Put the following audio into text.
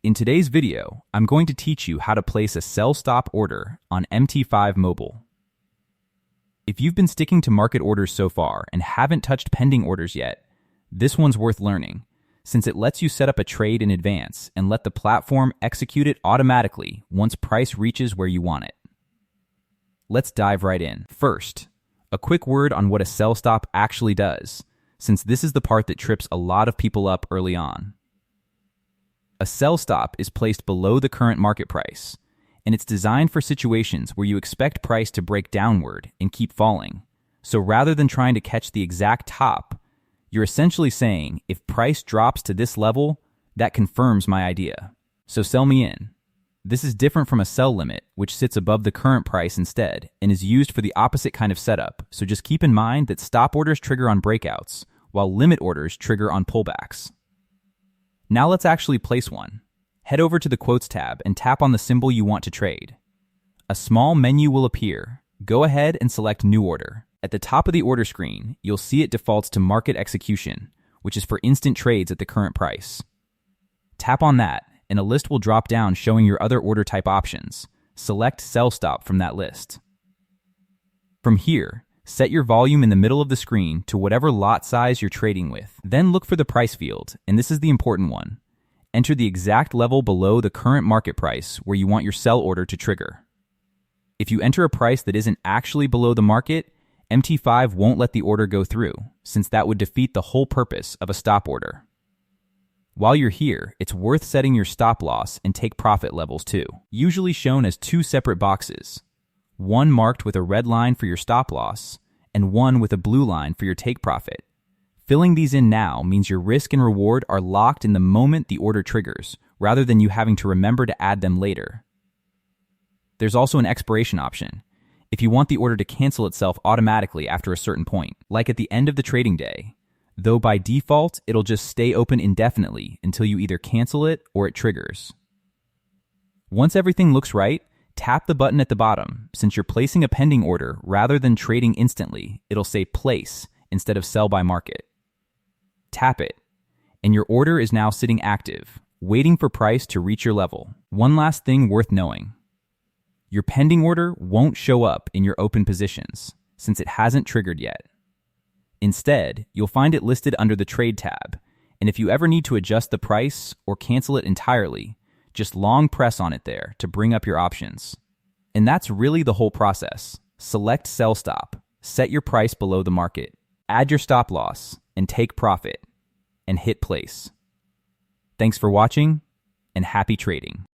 In today's video, I'm going to teach you how to place a sell stop order on MT5 mobile. If you've been sticking to market orders so far and haven't touched pending orders yet, this one's worth learning, since it lets you set up a trade in advance and let the platform execute it automatically once price reaches where you want it. Let's dive right in. First, a quick word on what a sell stop actually does, since this is the part that trips a lot of people up early on. A sell stop is placed below the current market price, and it's designed for situations where you expect price to break downward and keep falling. So rather than trying to catch the exact top, you're essentially saying, if price drops to this level, that confirms my idea. So sell me in. This is different from a sell limit, which sits above the current price instead and is used for the opposite kind of setup. So just keep in mind that stop orders trigger on breakouts, while limit orders trigger on pullbacks. Now let's actually place one. Head over to the Quotes tab and tap on the symbol you want to trade. A small menu will appear. Go ahead and select New Order. At the top of the order screen, you'll see it defaults to Market Execution, which is for instant trades at the current price. Tap on that, and a list will drop down showing your other order type options. Select Sell Stop from that list. From here, set your volume in the middle of the screen to whatever lot size you're trading with. Then look for the price field, and this is the important one. Enter the exact level below the current market price where you want your sell order to trigger. If you enter a price that isn't actually below the market, MT5 won't let the order go through, since that would defeat the whole purpose of a stop order. While you're here, it's worth setting your stop loss and take profit levels too, usually shown as two separate boxes. One marked with a red line for your stop loss, and one with a blue line for your take profit. Filling these in now means your risk and reward are locked in the moment the order triggers, rather than you having to remember to add them later. There's also an expiration option, if you want the order to cancel itself automatically after a certain point, like at the end of the trading day, though by default, it'll just stay open indefinitely until you either cancel it or it triggers. Once everything looks right, tap the button at the bottom. Since you're placing a pending order rather than trading instantly, it'll say Place instead of Sell by Market. Tap it, and your order is now sitting active, waiting for price to reach your level. One last thing worth knowing. Your pending order won't show up in your open positions, since it hasn't triggered yet. Instead, you'll find it listed under the Trade tab, and if you ever need to adjust the price or cancel it entirely, just long press on it there to bring up your options. And that's really the whole process. Select Sell Stop, set your price below the market, add your stop loss, and take profit, and hit Place. Thanks for watching, and happy trading.